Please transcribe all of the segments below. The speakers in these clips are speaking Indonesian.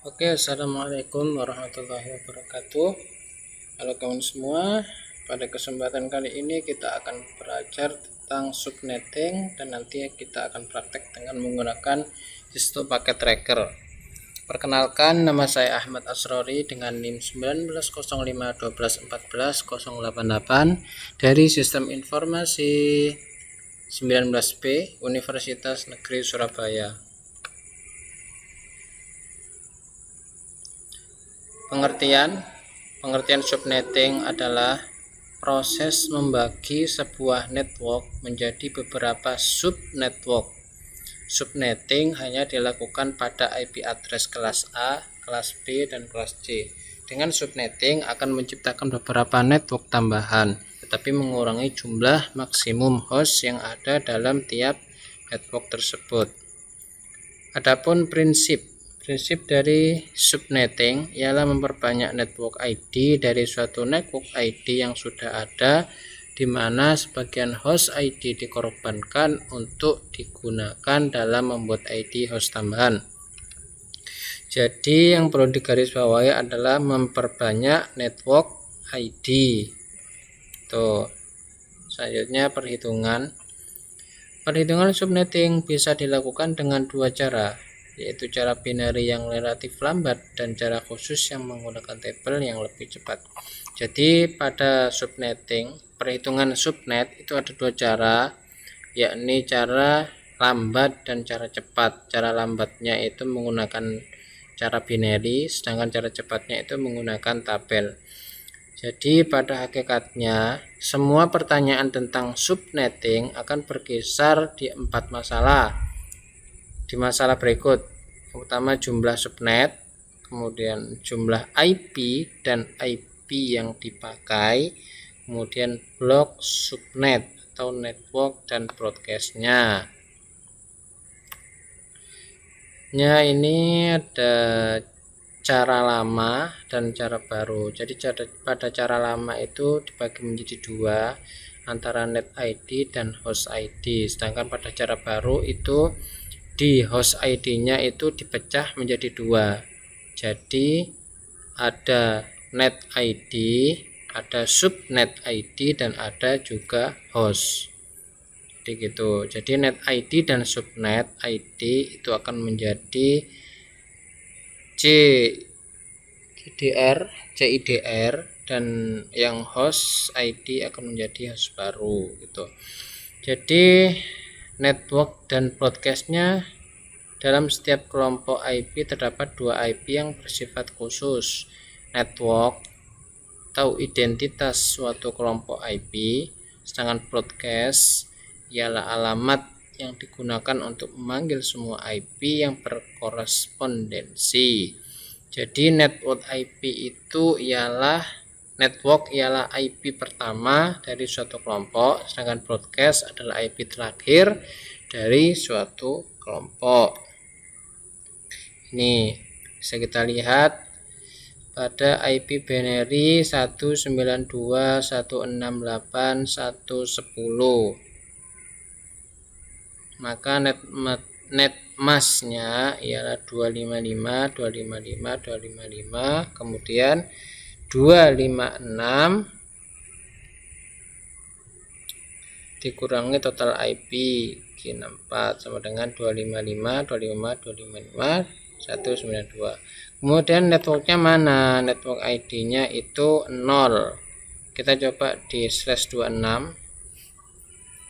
Oke, assalamualaikum warahmatullahi wabarakatuh. Halo kawan semua, pada kesempatan kali ini kita akan belajar tentang subnetting dan nanti kita akan praktek dengan menggunakan sistem paket tracker. Perkenalkan, nama saya Ahmad Asrori dengan NIM 190512141088 dari Sistem Informasi 19B Universitas Negeri Surabaya. Pengertian subnetting adalah proses membagi sebuah network menjadi beberapa subnetwork. Subnetting hanya dilakukan pada IP address kelas A, kelas B, dan kelas C. Dengan subnetting akan menciptakan beberapa network tambahan, tetapi mengurangi jumlah maksimum host yang ada dalam tiap network tersebut. Adapun prinsip dari subnetting ialah memperbanyak network ID dari suatu network ID yang sudah ada, di mana sebagian host ID dikorbankan untuk digunakan dalam membuat ID host tambahan. Jadi yang perlu digarisbawahi adalah memperbanyak network ID. Tuh. Selanjutnya Perhitungan subnetting bisa dilakukan dengan dua cara, yaitu cara binary yang relatif lambat dan cara khusus yang menggunakan tabel yang lebih cepat. Jadi pada subnetting, perhitungan subnet itu ada dua cara, yakni cara lambat dan cara cepat. Cara lambatnya itu menggunakan cara binary, sedangkan cara cepatnya itu menggunakan tabel. Jadi pada hakikatnya semua pertanyaan tentang subnetting akan berkisar di 4 masalah. Di masalah berikut, pertama jumlah subnet, kemudian jumlah IP dan IP yang dipakai, kemudian blok subnet atau network dan broadcastnya. Ini ada cara lama dan cara baru. Jadi pada cara lama itu dibagi menjadi dua, antara net ID dan host ID. Sedangkan pada cara baru itu di host ID-nya itu dipecah menjadi dua. Jadi ada net ID, ada subnet ID, dan ada juga host. Jadi gitu. Jadi net ID dan subnet ID itu akan menjadi CIDR, dan yang host ID akan menjadi host baru gitu. Jadi network dan broadcastnya dalam setiap kelompok IP terdapat dua IP yang bersifat khusus. Network atau identitas suatu kelompok IP, sedangkan broadcast ialah alamat yang digunakan untuk memanggil semua IP yang berkorespondensi. Jadi network ialah IP pertama dari suatu kelompok, sedangkan broadcast adalah IP terakhir dari suatu kelompok. Ini bisa kita lihat pada IP binary 192.168.110. Maka net masknya ialah 255, kemudian 256 dikurangi total IP G64 sama dengan 255, 192. Kemudian networknya mana? Network ID-nya itu 0. Kita coba di /26.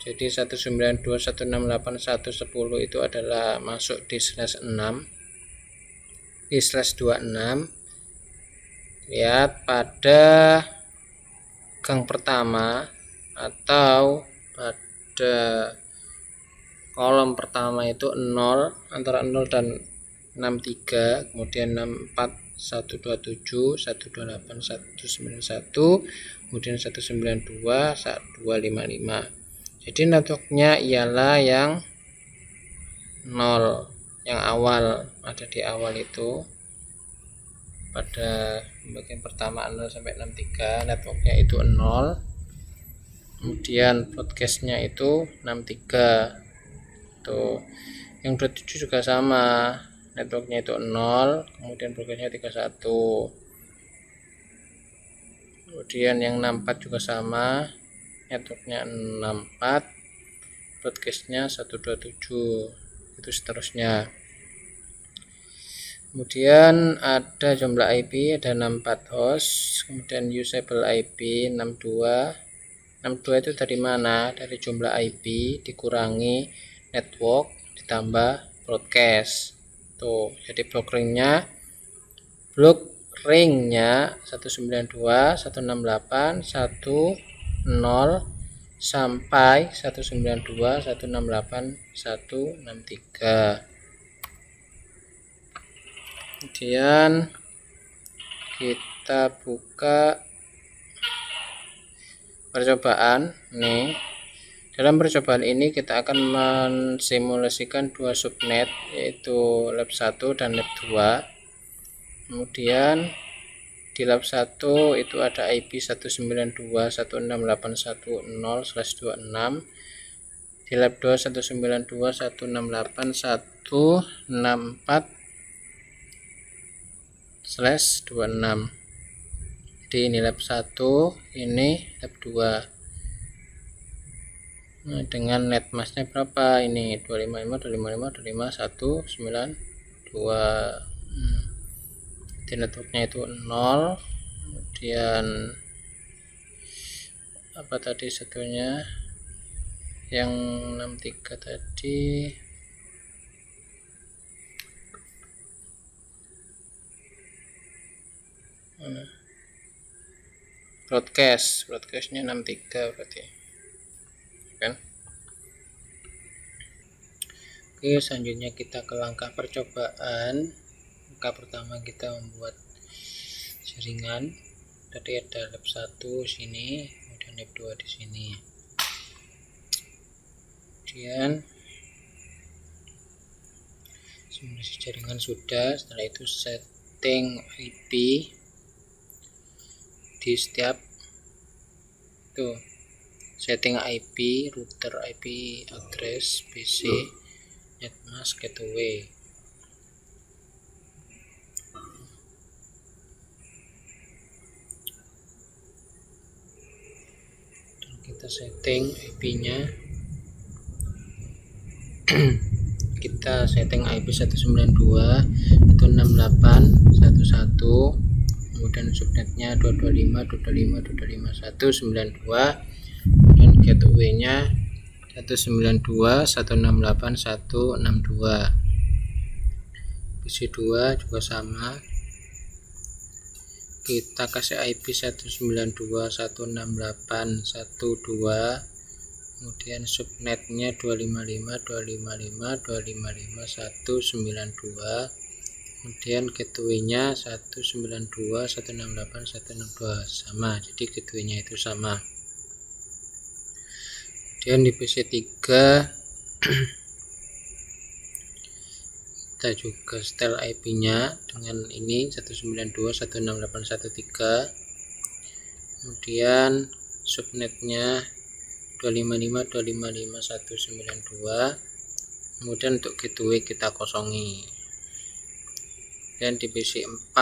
Jadi 192.168.110 itu adalah masuk di /6, di /26. Lihat pada gang pertama atau pada kolom pertama itu 0, antara 0 dan 63, kemudian 64, 127, 128, 191, kemudian 192, 255. Jadi networknya ialah yang 0, yang awal, ada di awal itu pada bagian pertama 0 sampai 63, networknya itu 0. Kemudian broadcastnya itu 63. Tuh, yang 27 juga sama, networknya itu 0, kemudian progresnya 31. Kemudian yang 64 juga sama, networknya 64, broadcastnya 127, itu seterusnya. Kemudian ada jumlah IP, ada 64 host, kemudian usable IP 62. 62 itu dari mana? Dari jumlah IP dikurangi network ditambah broadcast. Tuh, jadi blok ringnya 192, 168, 10 sampai 192, 168, 163. Kemudian kita buka percobaan nih. Dalam percobaan ini kita akan mensimulasikan dua subnet, yaitu lab 1 dan lab 2. Kemudian di lab 1 itu ada IP 192.168.1.0/26. Di lab 2 192.168.164/26. Jadi ini lab 1, ini lab 2. Nah, dengan net masknya berapa? Ini 255, 255, 255, 192. Jadi networknya itu 0. Kemudian apa tadi satunya? Yang 63 tadi broadcastnya 63 berarti kan. Oke, selanjutnya kita ke langkah percobaan. Langkah pertama kita membuat jaringan. Tadi ada lab 1 sini, kemudian lab 2 di sini. Kemudian simulasi jaringan sudah. Setelah itu setting IP di setiap tuh, setting IP, router IP address PC, netmask, gateway. Dan kita setting IP-nya. Kita setting IP 192.168.1.1, kemudian subnetnya 225.225.225.192, kemudian gateway-nya 192.168.162. PC2 juga sama, kita kasih IP 192.168.1.2, kemudian subnetnya 255.255.255.192, kemudian gateway-nya 192.168.162 sama, jadi gateway-nya itu sama. Kemudian di PC3 kita juga setel IP-nya dengan ini 192.168.1.3, kemudian subnetnya 255.255.192, kemudian untuk gateway kita kosongi. Dan di PC4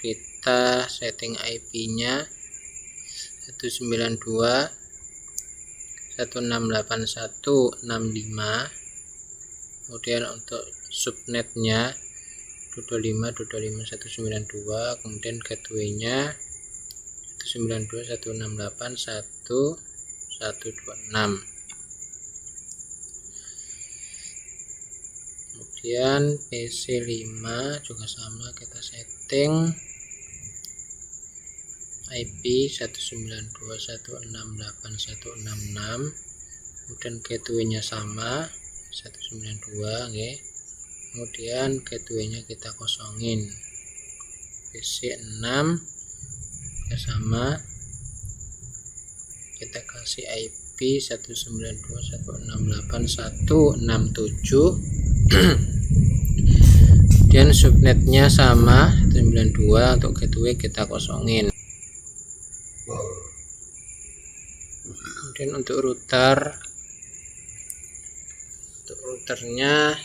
kita setting IP-nya 192.168.165, kemudian untuk subnetnya 225.225.192, kemudian gateway-nya 192.168.1.126. Kemudian PC5 juga sama, kita setting IP 192.168.166, kemudian gateway-nya sama 192, okay. Kemudian gateway-nya kita kosongin. PC6 ya sama, kita kasih IP 192.168.167, kemudian subnetnya sama 92, untuk gateway kita kosongin. Kemudian untuk routernya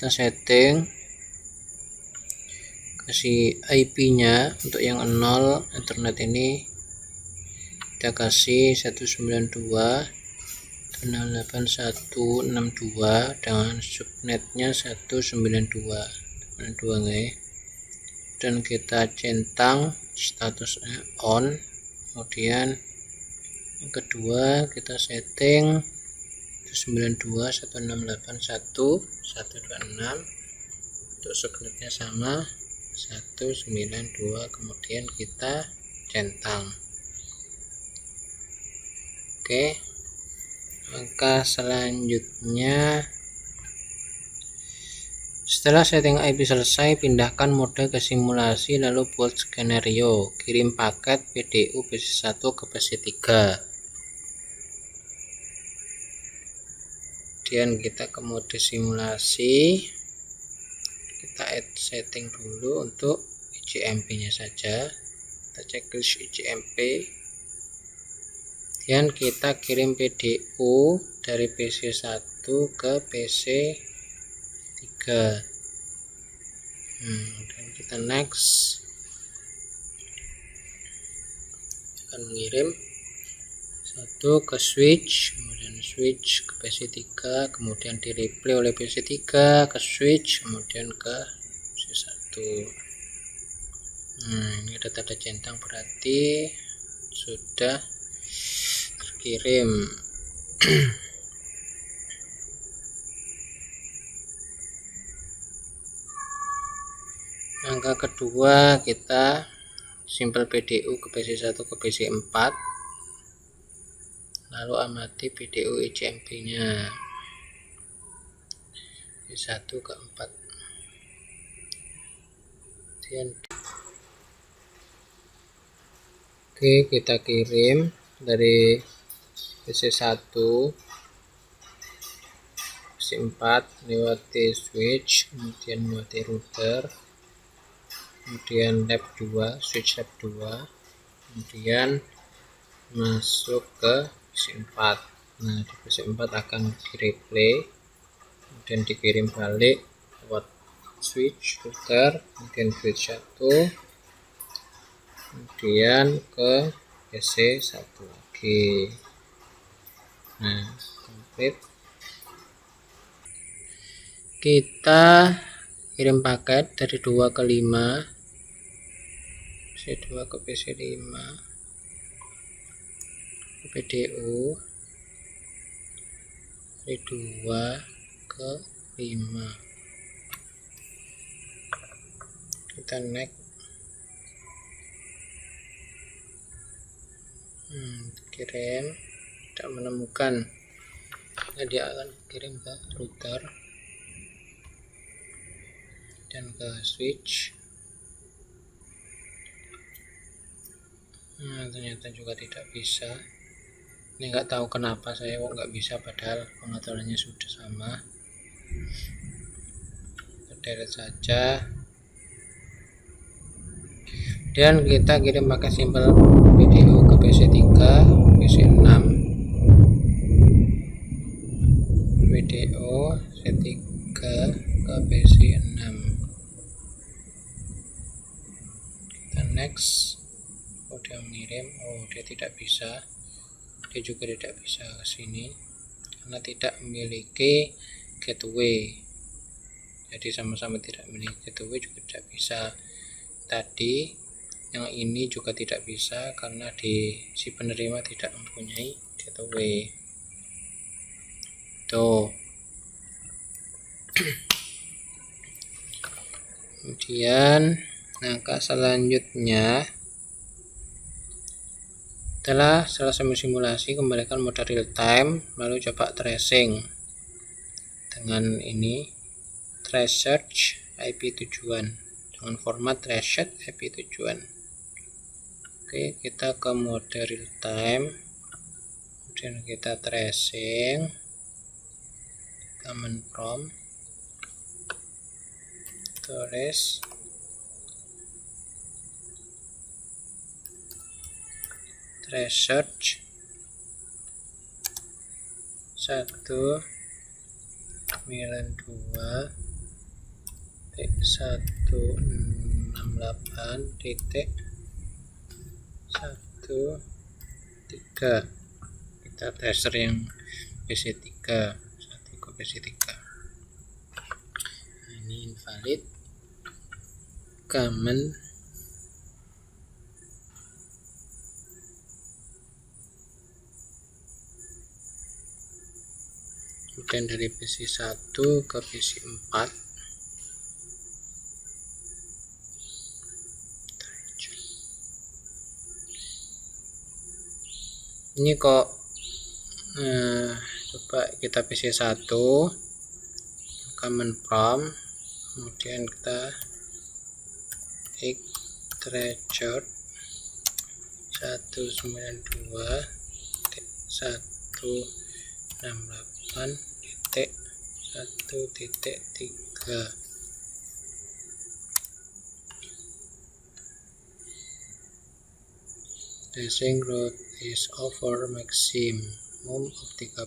kita setting, kasih IP nya untuk yang 0 internet ini kita kasih 192.168.162 dengan subnetnya 192 nih. Dan kita centang statusnya on. Kemudian yang kedua kita setting 192.168.126 untuk subnetnya sama 192, kemudian kita centang. Oke, langkah selanjutnya setelah setting IP selesai, pindahkan mode ke simulasi lalu buat skenario, kirim paket PDU PC1 ke PC3. Kemudian kita ke mode simulasi, kita add setting dulu untuk IJMP nya saja, kita checklist IJMP, dan kita kirim PDU dari PC1 ke PC3. Dan kita next, akan mengirim satu ke switch, kemudian switch ke PC3, kemudian di replay oleh PC3 ke switch, kemudian ke PC1. Ini ada tanda centang, berarti sudah terkirim. Langkah kedua, kita simple PDU ke PC1 ke PC4, lalu amati PDU IJMP nya PC1 ke 4. Oke, kita kirim dari PC1 PC4 lewati switch, kemudian lewati router, kemudian lab 2, switch lab 2, kemudian masuk ke PC4. Nah, di PC4 akan di replay, kemudian dikirim balik lewat switch router, kemudian switch 1, kemudian ke PC1 lagi. Nah, komplit. Kita kirim paket dari 2 ke 5, PC2 ke PC5, ke PDU dari 2 ke 5. Kita next. Kirim, tidak menemukan. Nah, dia akan kirim ke router dan ke switch. Nah, ternyata juga tidak bisa. Ini nggak tahu kenapa saya kok nggak bisa, padahal pengaturannya sudah sama. Kita delete saja. Dan kita kirim pakai simple PDU ke PC3, PC6, PDU C3 ke PC6. Kita next. Dia mengirim, dia tidak bisa, dia juga tidak bisa ke sini karena tidak memiliki gateway. Jadi sama-sama tidak memiliki gateway, juga tidak bisa. Tadi yang ini juga tidak bisa karena si penerima tidak mempunyai gateway. Tuh. Kemudian langkah selanjutnya, setelah selesai simulasi, kembalikan mode real time, lalu coba tracing dengan ini, trace search IP tujuan dengan format trace search IP tujuan. Oke, kita ke mode real time, kemudian kita tracing, command prompt, tulis trace search 192 168.168.13. Kita tester yang PC3, 1 ke PC3. Nah, ini invalid, common, kemudian dari PC1 ke PC4. Ini kok coba kita PC1 command prompt, kemudian kita x threshold 192.168.1.3. Tracing route is over maximum of 30.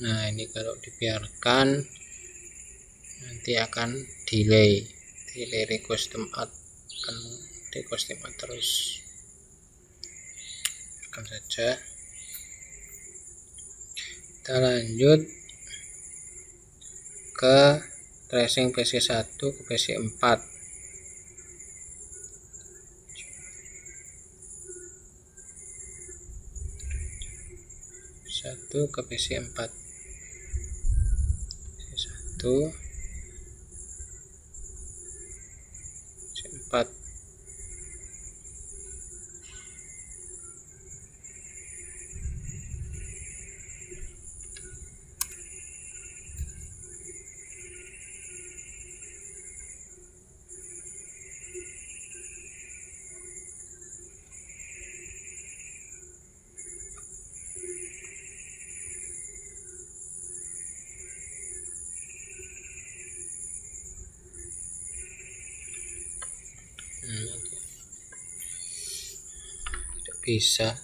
Nah, ini kalau dibiarkan nanti akan delay request out, akan request out terus. Biarkan saja. Kita lanjut ke tracing PC1 ke PC4. 1 ke PC4. PC1 PC4. Tidak bisa.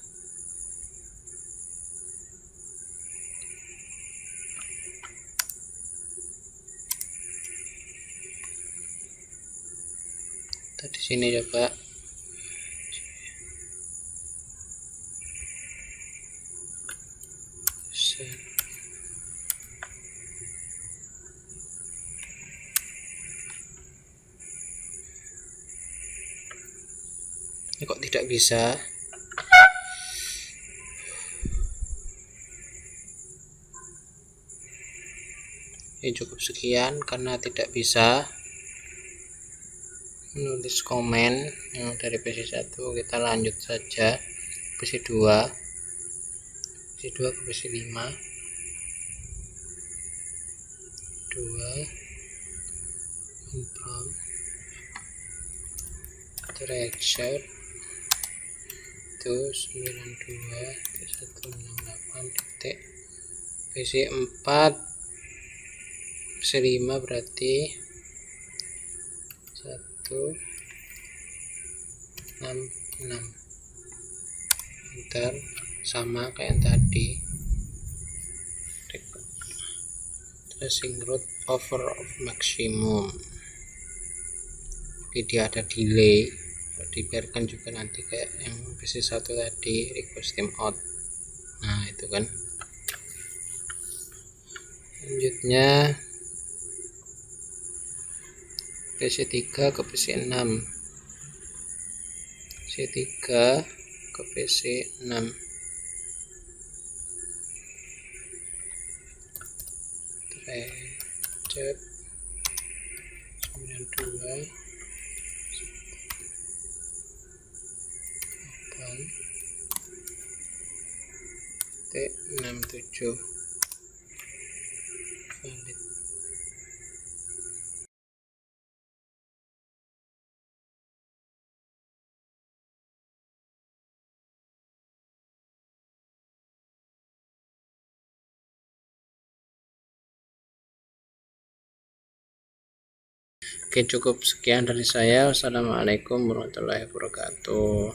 Kita di sini coba. Ini kok tidak bisa? Ini cukup sekian karena tidak bisa menulis komen yang dari PC1. Kita lanjut saja PC2 ke PC5. 2 confirm threshold 192.168. PC4 PC5 berarti 166. Enter, sama kayak yang tadi. Tracing route over of maximum. Jadi dia ada delay. Kalau dibiarkan juga nanti kayak yang PC1 tadi, request timeout. Nah, itu kan. Selanjutnya PC3 ke PC6. PC3 ke PC6. Thread 92 T67 valid. Oke, cukup sekian dari saya. Wassalamualaikum warahmatullahi wabarakatuh.